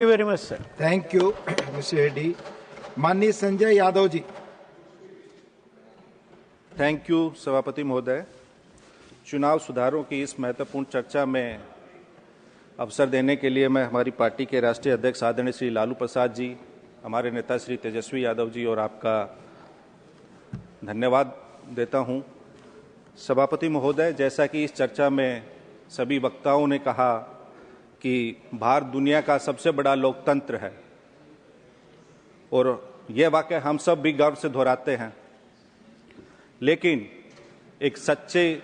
You very much sir. Thank you mister Reddy. माननीय Sanjay Yadav ji. Thank you सभापति महोदय। चुनाव सुधारों की इस महत्वपूर्ण चर्चा में अवसर देने के लिए मैं हमारी पार्टी के राष्ट्रीय अध्यक्ष आदरणीय श्री लालू प्रसाद जी, हमारे नेता श्री तेजस्वी यादव जी और आपका धन्यवाद देता हूं। सभापति महोदय, जैसा कि इस चर्चा में सभी वक्ताओं ने कहा कि भारत दुनिया का सबसे बड़ा लोकतंत्र है और यह वाक्य हम सब भी गर्व से दोहराते हैं, लेकिन एक सच्चे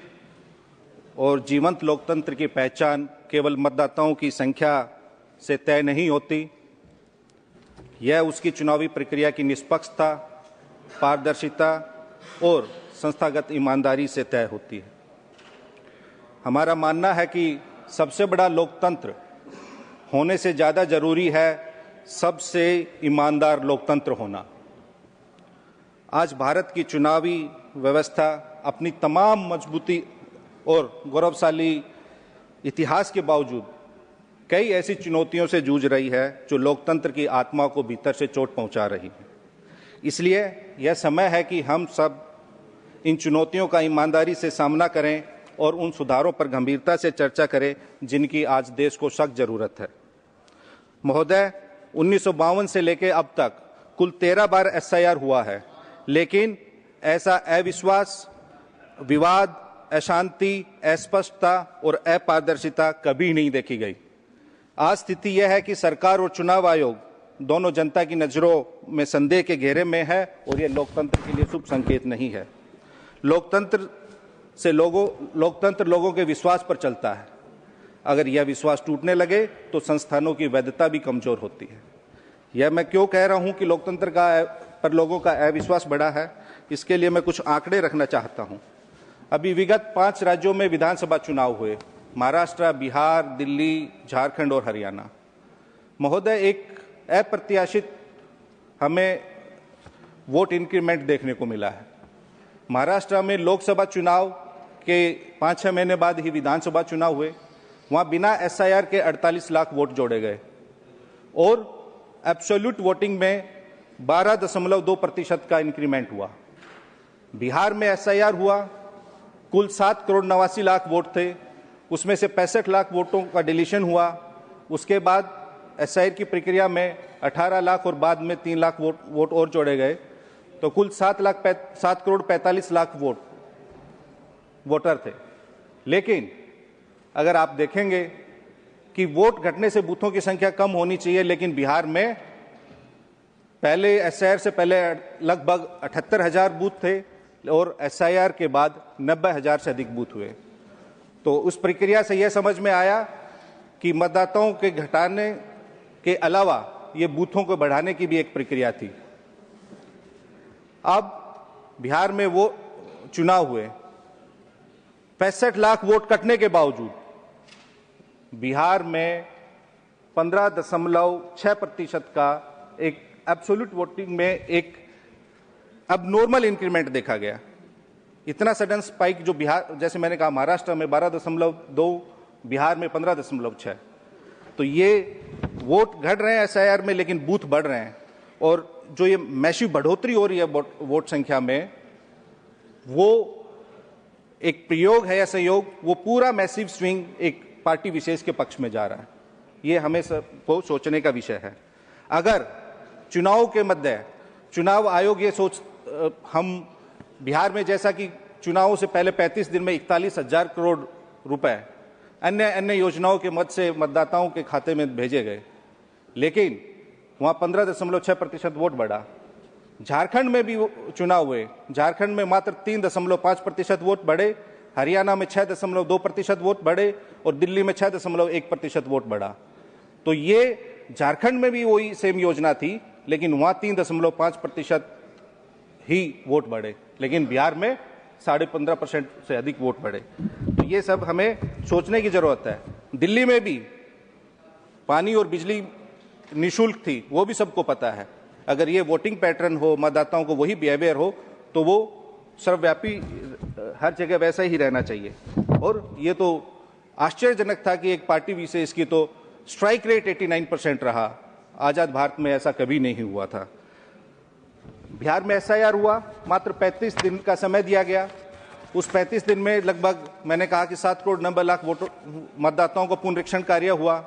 और जीवंत लोकतंत्र की पहचान केवल मतदाताओं की संख्या से तय नहीं होती। यह उसकी चुनावी प्रक्रिया की निष्पक्षता, पारदर्शिता और संस्थागत ईमानदारी से तय होती है। हमारा मानना है कि सबसे बड़ा लोकतंत्र होने से ज़्यादा जरूरी है सबसे ईमानदार लोकतंत्र होना। आज भारत की चुनावी व्यवस्था अपनी तमाम मजबूती और गौरवशाली इतिहास के बावजूद कई ऐसी चुनौतियों से जूझ रही है जो लोकतंत्र की आत्मा को भीतर से चोट पहुंचा रही है। इसलिए यह समय है कि हम सब इन चुनौतियों का ईमानदारी से सामना करें और उन सुधारों पर गंभीरता से चर्चा करें जिनकी आज देश को सख्त जरूरत है। महोदय, 1952 से लेकर अब तक कुल 13 बार एसआईआर हुआ है, लेकिन ऐसा अविश्वास, विवाद, अशांति, अस्पष्टता और अपारदर्शिता कभी नहीं देखी गई। आज स्थिति यह है कि सरकार और चुनाव आयोग दोनों जनता की नजरों में संदेह के घेरे में है और यह लोकतंत्र के लिए शुभ संकेत नहीं है। लोकतंत्र लोगों के विश्वास पर चलता है। अगर यह विश्वास टूटने लगे तो संस्थानों की वैधता भी कमजोर होती है। यह मैं क्यों कह रहा हूं कि लोकतंत्र पर लोगों का अविश्वास बढ़ा है, इसके लिए मैं कुछ आंकड़े रखना चाहता हूं। अभी विगत 5 राज्यों में विधानसभा चुनाव हुए, महाराष्ट्र, बिहार, दिल्ली, झारखंड और हरियाणा। महोदय, एक अप्रत्याशित हमें वोट इंक्रीमेंट देखने को मिला है। महाराष्ट्र में लोकसभा चुनाव के 5-6 महीने बाद ही विधानसभा चुनाव हुए। वहां बिना एसआईआर के 48 लाख वोट जोड़े गए और एब्सोल्यूट वोटिंग में 12.2% का इंक्रीमेंट हुआ। बिहार में एसआईआर हुआ, कुल 7 करोड़ 89 लाख वोट थे, उसमें से 65 लाख वोटों का डिलीशन हुआ। उसके बाद एसआईआर की प्रक्रिया में 18 लाख और बाद में 3 लाख वोट और जोड़े गए, तो कुल 7 करोड़ 45 लाख वोटर थे। लेकिन अगर आप देखेंगे कि वोट घटने से बूथों की संख्या कम होनी चाहिए, लेकिन बिहार में पहले एसआईआर से पहले लगभग 78,000 बूथ थे और एसआईआर के बाद 90,000 से अधिक बूथ हुए। तो उस प्रक्रिया से यह समझ में आया कि मतदाताओं के घटाने के अलावा ये बूथों को बढ़ाने की भी एक प्रक्रिया थी। अब बिहार में वो चुनाव हुए, 65 लाख वोट कटने के बावजूद बिहार में 15.6% का एक एब्सोल्यूट वोटिंग में एक अब नॉर्मल इंक्रीमेंट देखा गया। इतना सडन स्पाइक जो बिहार, जैसे मैंने कहा, महाराष्ट्र में 12.2, बिहार में 15.6। तो ये वोट घट रहे हैं एसआईआर में, लेकिन बूथ बढ़ रहे हैं। और जो ये मैसिव बढ़ोतरी हो रही है वोट संख्या में, वो एक प्रयोग है या सहयोग, वो पूरा मैसिव स्विंग एक पार्टी विशेष के पक्ष में जा रहा है। ये हमें सबको सोचने का विषय है। अगर चुनाव के मध्य चुनाव आयोग ये हम बिहार में, जैसा कि चुनावों से पहले 35 दिन में 41,000 करोड़ रुपए अन्य योजनाओं के मद से मतदाताओं के खाते में भेजे गए, लेकिन वहां 15.6% वोट बढ़ा। झारखंड में भी चुनाव हुए, झारखंड में मात्र 3.5% वोट बढ़े, हरियाणा में 6.2% वोट बढ़े और दिल्ली में 6.1% वोट बढ़ा। तो ये झारखंड में भी वही सेम योजना थी, लेकिन वहां 3.5% ही वोट बढ़े, लेकिन बिहार में 15.5% से अधिक वोट बढ़े। तो ये सब हमें सोचने की जरूरत है। दिल्ली में भी पानी और बिजली निःशुल्क थी, वो भी सबको पता है। अगर ये वोटिंग पैटर्न हो, मतदाताओं को वही बिहेवियर हो, तो वो सर्वव्यापी हर जगह वैसा ही रहना चाहिए। और ये तो आश्चर्यजनक था कि एक पार्टी विशेष की तो स्ट्राइक रेट 89% रहा, आजाद भारत में ऐसा कभी नहीं हुआ था। बिहार में एसआईआर हुआ, मात्र 35 दिन का समय दिया गया। उस 35 दिन में लगभग मैंने कहा कि 7 करोड़ 90 लाख वोटर मतदाताओं को पुनरीक्षण कार्य हुआ।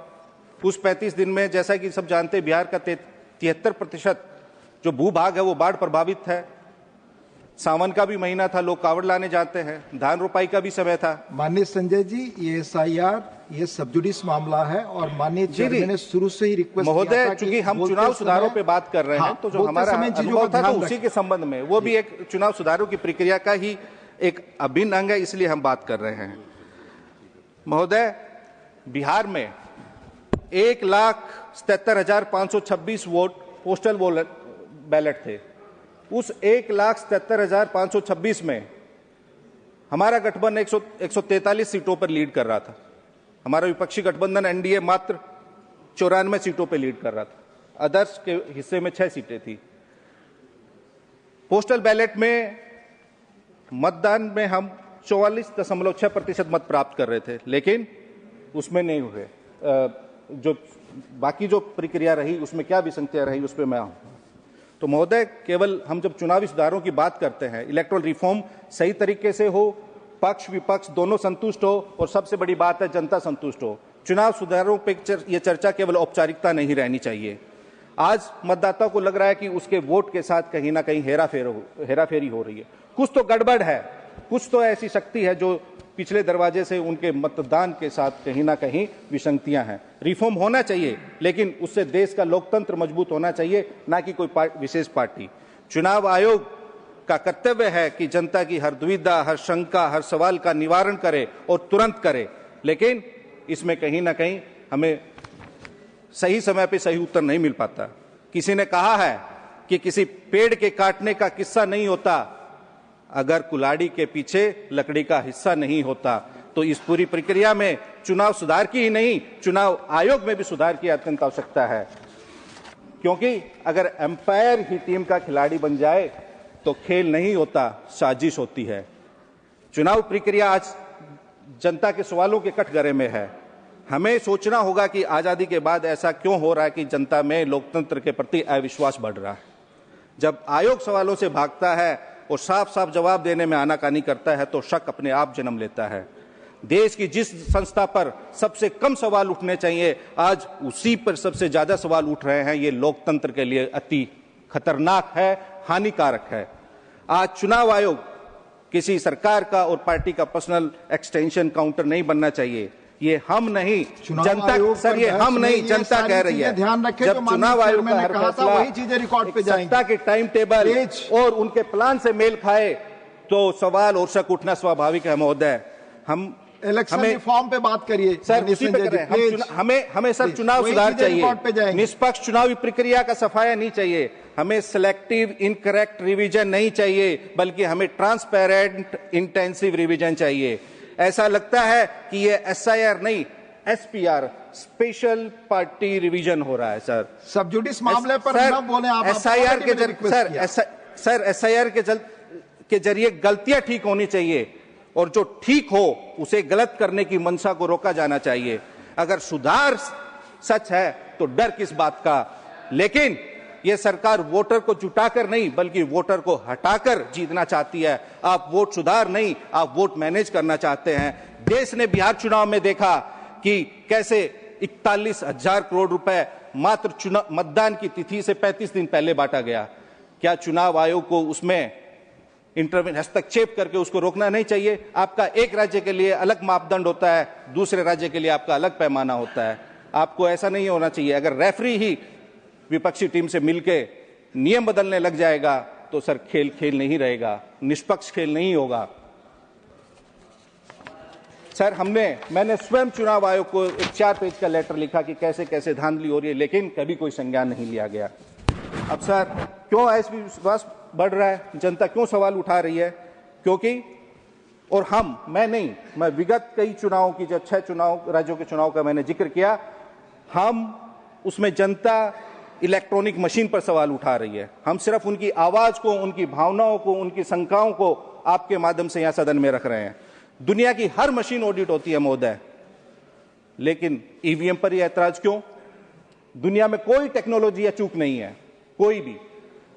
उस 35 दिन में जैसा कि सब जानते हैं, बिहार का 73% जो भूभाग है वो बाढ़ प्रभावित है। सावन का भी महीना था, लोग कावड़ लाने जाते हैं, धान रोपाई का भी समय था। माननीय संजय जी, ये एसआईआर ये सबजुडिस मामला है और माननीय चेयरमैन ने शुरू से ही रिक्वेस्ट महोदय, चूंकि हम चुनाव सुधारों पे बात कर रहे हैं, तो जो हमारा अनुभव था तो उसी के संबंध में, वो भी एक चुनाव सुधारों की प्रक्रिया का ही एक अभिन्न अंग है, इसलिए हम बात कर रहे हैं। महोदय, बिहार में 1,77,526 वोट पोस्टल बैलेट थे। उस 1,77,526 में हमारा गठबंधन 143 सीटों पर लीड कर रहा था। हमारा विपक्षी गठबंधन एनडीए मात्र 94 सीटों पर लीड कर रहा था। अदर्स के हिस्से में 6 सीटें थी। पोस्टल बैलेट में मतदान में हम 44.6% मत प्राप्त कर रहे थे, लेकिन उसमें नहीं हुए। जो बाकी जो प्रक्रिया रही उसमें क्या विसंगतियां रही उस पर मैं आऊं। तो महोदय, केवल हम जब चुनावी सुधारों की बात करते हैं, इलेक्टोरल रिफॉर्म सही तरीके से हो, पक्ष विपक्ष दोनों संतुष्ट हो, और सबसे बड़ी बात है जनता संतुष्ट हो। चुनाव सुधारों पे ये चर्चा केवल औपचारिकता नहीं रहनी चाहिए। आज मतदाता को लग रहा है कि उसके वोट के साथ कहीं ना कहीं हेराफेरी हो रही है। कुछ तो गड़बड़ है, कुछ तो ऐसी शक्ति है जो पिछले दरवाजे से उनके मतदान के साथ कहीं ना कहीं विसंगतियां हैं। रिफॉर्म होना चाहिए, लेकिन उससे देश का लोकतंत्र मजबूत होना चाहिए, ना कि कोई विशेष पार्टी। चुनाव आयोग का कर्तव्य है कि जनता की हर दुविधा, हर शंका, हर सवाल का निवारण करे और तुरंत करे, लेकिन इसमें कहीं ना कहीं हमें सही समय पे सही उत्तर नहीं मिल पाता। किसी ने कहा है कि किसी पेड़ के काटने का किस्सा नहीं होता अगर कुल्हाड़ी के पीछे लकड़ी का हिस्सा नहीं होता। तो इस पूरी प्रक्रिया में चुनाव सुधार की ही नहीं, चुनाव आयोग में भी सुधार की अत्यंत आवश्यकता है, क्योंकि अगर एम्पायर ही टीम का खिलाड़ी बन जाए तो खेल नहीं होता, साजिश होती है। चुनाव प्रक्रिया आज जनता के सवालों के कटघरे में है। हमें सोचना होगा कि आजादी के बाद ऐसा क्यों हो रहा है कि जनता में लोकतंत्र के प्रति अविश्वास बढ़ रहा है। जब आयोग सवालों से भागता है और साफ साफ जवाब देने में आनाकानी करता है तो शक अपने आप जन्म लेता है। देश की जिस संस्था पर सबसे कम सवाल उठने चाहिए, आज उसी पर सबसे ज्यादा सवाल उठ रहे हैं। ये लोकतंत्र के लिए अति खतरनाक है, हानिकारक है। आज चुनाव आयोग किसी सरकार का और पार्टी का पर्सनल एक्सटेंशन काउंटर नहीं बनना चाहिए। ये हम नहीं, जनता, सर ये हम नहीं, जनता कह रही है। ध्यान रखें, जब चुनाव आयोग का हर फैसला वही चीजें रिकॉर्ड पे जाएंगी, सत्ता के टाइम टेबल और उनके प्लान से मेल खाए तो सवाल और शक उठना स्वाभाविक है। महोदय, हम इलेक्शन रिफॉर्म पे बात करिए सर, उसी पे कर रहे हैं। हमें सर चुनाव सुधार चाहिए, निष्पक्ष चुनावी प्रक्रिया का सफाया नहीं चाहिए, हमें सिलेक्टिव इनकरेक्ट रिवीजन नहीं चाहिए, बल्कि हमें ट्रांसपेरेंट इंटेंसिव रिवीजन चाहिए। ऐसा लगता है कि ये एसआईआर नहीं, एसपीआर, स्पेशल पार्टी रिवीजन हो रहा है। सर, सबजुडिस मामले पर न बोले आप। एसआईआर के जरिए गलतियां ठीक होनी चाहिए, और जो ठीक हो उसे गलत करने की मंशा को रोका जाना चाहिए। अगर सुधार सच है तो डर किस बात का। लेकिन यह सरकार वोटर को जुटाकर नहीं बल्कि वोटर को हटाकर जीतना चाहती है। आप वोट सुधार नहीं, आप वोट मैनेज करना चाहते हैं। देश ने बिहार चुनाव में देखा कि कैसे 41,000 करोड़ रुपए मात्र मतदान की तिथि से 35 दिन पहले बांटा गया। क्या चुनाव आयोग को उसमें हस्तक्षेप करके उसको रोकना नहीं चाहिए? आपका एक राज्य के लिए अलग मापदंड होता है, दूसरे राज्य के लिए आपका अलग पैमाना होता है। आपको ऐसा नहीं होना चाहिए। अगर रेफरी ही विपक्षी टीम से मिलके नियम बदलने लग जाएगा तो सर खेल नहीं रहेगा, निष्पक्ष खेल नहीं होगा। सर, मैंने स्वयं चुनाव आयोग को एक 4 पेज का लेटर लिखा कि कैसे कैसे धांधली हो रही है, लेकिन कभी कोई संज्ञान नहीं लिया गया। अब सर, क्यों अविश्वास बढ़ रहा है, जनता क्यों सवाल उठा रही है? क्योंकि और मैं विगत कई चुनावों की, जो 6 चुनाव राज्यों के चुनाव का मैंने जिक्र किया, हम उसमें जनता इलेक्ट्रॉनिक मशीन पर सवाल उठा रही है। हम सिर्फ उनकी आवाज को, उनकी भावनाओं को, उनकी शंकाओं को आपके माध्यम से यहां सदन में रख रहे हैं। दुनिया की हर मशीन ऑडिट होती है महोदय, लेकिन ईवीएम पर यह ऐतराज क्यों? दुनिया में कोई टेक्नोलॉजी या चूक नहीं है, कोई भी।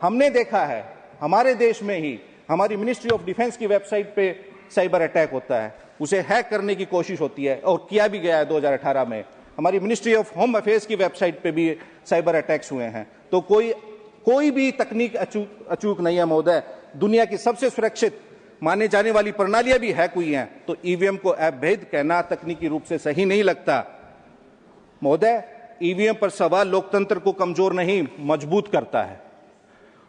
हमने देखा है हमारे देश में ही हमारी मिनिस्ट्री ऑफ डिफेंस की वेबसाइट पे साइबर अटैक होता है, उसे हैक करने की कोशिश होती है और किया भी गया है 2018 में। हमारी मिनिस्ट्री ऑफ होम अफेयर्स की वेबसाइट पे भी साइबर अटैक्स हुए हैं। तो कोई भी तकनीक अचूक नहीं है महोदय। दुनिया की सबसे सुरक्षित माने जाने वाली प्रणालियां भी हैक हुई हैं, तो ईवीएम को अवैध कहना तकनीकी रूप से सही नहीं लगता महोदय। ईवीएम पर सवाल लोकतंत्र को कमजोर नहीं मजबूत करता है।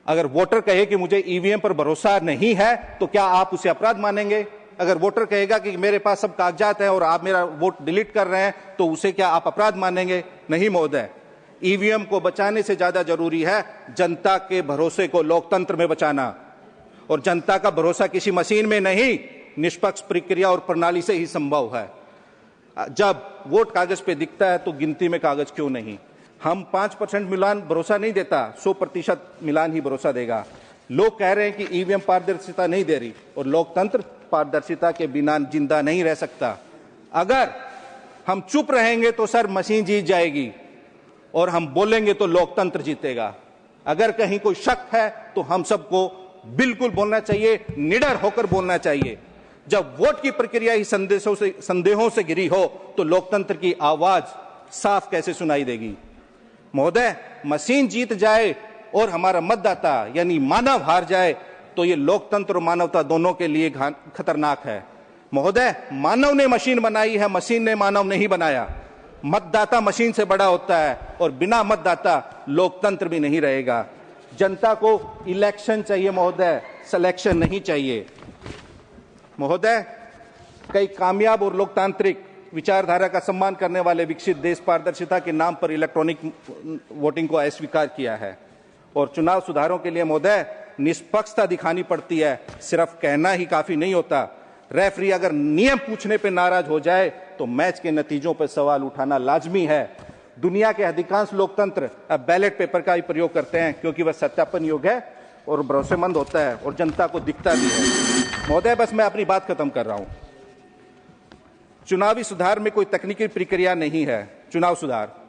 अगर वोटर कहे कि मुझे ईवीएम पर भरोसा नहीं है तो क्या आप उसे अपराध मानेंगे? अगर वोटर कहेगा कि मेरे पास सब कागजात हैं और आप मेरा वोट डिलीट कर रहे हैं तो उसे क्या आप अपराध मानेंगे? नहीं महोदय। ईवीएम को बचाने से ज्यादा जरूरी है जनता के भरोसे को लोकतंत्र में बचाना, और जनता का भरोसा किसी मशीन में नहीं, निष्पक्ष प्रक्रिया और प्रणाली से ही संभव है। जब वोट कागज पे दिखता है तो गिनती में कागज क्यों नहीं? हम 5% मिलान भरोसा नहीं देता, 100% मिलान ही भरोसा देगा। लोग कह रहे हैं कि ईवीएम पारदर्शिता नहीं दे रही, और लोकतंत्र पारदर्शिता के बिना जिंदा नहीं रह सकता। अगर हम चुप रहेंगे तो सर मशीन जीत जाएगी, और हम बोलेंगे तो लोकतंत्र जीतेगा। अगर कहीं कोई शक है तो हम सबको बिल्कुल बोलना चाहिए, निडर होकर बोलना चाहिए। जब वोट की प्रक्रिया ही संदेहों से घिरी हो तो लोकतंत्र की आवाज साफ कैसे सुनाई देगी? महोदय, मशीन जीत जाए और हमारा मतदाता यानी मानव हार जाए तो ये लोकतंत्र और मानवता दोनों के लिए खतरनाक है। महोदय, मानव ने मशीन बनाई है, मशीन ने मानव नहीं बनाया। मतदाता मशीन से बड़ा होता है, और बिना मतदाता लोकतंत्र भी नहीं रहेगा। जनता को इलेक्शन चाहिए महोदय, सिलेक्शन नहीं चाहिए। महोदय, कई कामयाब और लोकतांत्रिक विचारधारा का सम्मान करने वाले विकसित देश पारदर्शिता के नाम पर इलेक्ट्रॉनिक वोटिंग को अस्वीकार किया है, और चुनाव सुधारों के लिए महोदय निष्पक्षता दिखानी पड़ती है, सिर्फ कहना ही काफी नहीं होता। रेफरी अगर नियम पूछने पर नाराज हो जाए तो मैच के नतीजों पर सवाल उठाना लाजमी है। दुनिया के अधिकांश लोकतंत्र अब बैलेट पेपर का ही प्रयोग करते हैं, क्योंकि वह सत्यापन योग्य है और भरोसेमंद होता है और जनता को दिखता भी है। महोदय, बस मैं अपनी बात खत्म कर रहा हूं। चुनावी सुधार में कोई तकनीकी प्रक्रिया नहीं है। चुनाव सुधार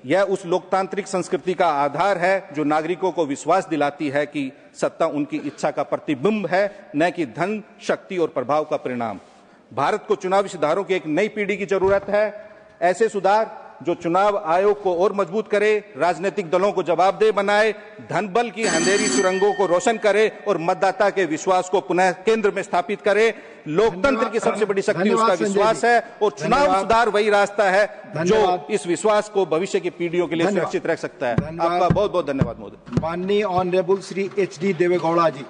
यह उस लोकतांत्रिक संस्कृति का आधार है जो नागरिकों को विश्वास दिलाती है कि सत्ता उनकी इच्छा का प्रतिबिंब है, न कि धन, शक्ति और प्रभाव का परिणाम। भारत को चुनावी सुधारों की एक नई पीढ़ी की जरूरत है। ऐसे सुधार जो चुनाव आयोग को और मजबूत करे, राजनीतिक दलों को जवाबदेह बनाए, धन बल की अंधेरी सुरंगों को रोशन करे और मतदाता के विश्वास को पुनः केंद्र में स्थापित करे। लोकतंत्र की सबसे बड़ी शक्ति उसका विश्वास है, और चुनाव सुधार वही रास्ता है जो इस विश्वास को भविष्य की पीढ़ियों के लिए सुरक्षित रख सकता है। आपका बहुत बहुत धन्यवाद महोदय। माननीय ऑनरेबल श्री HD देवेगौड़ा जी।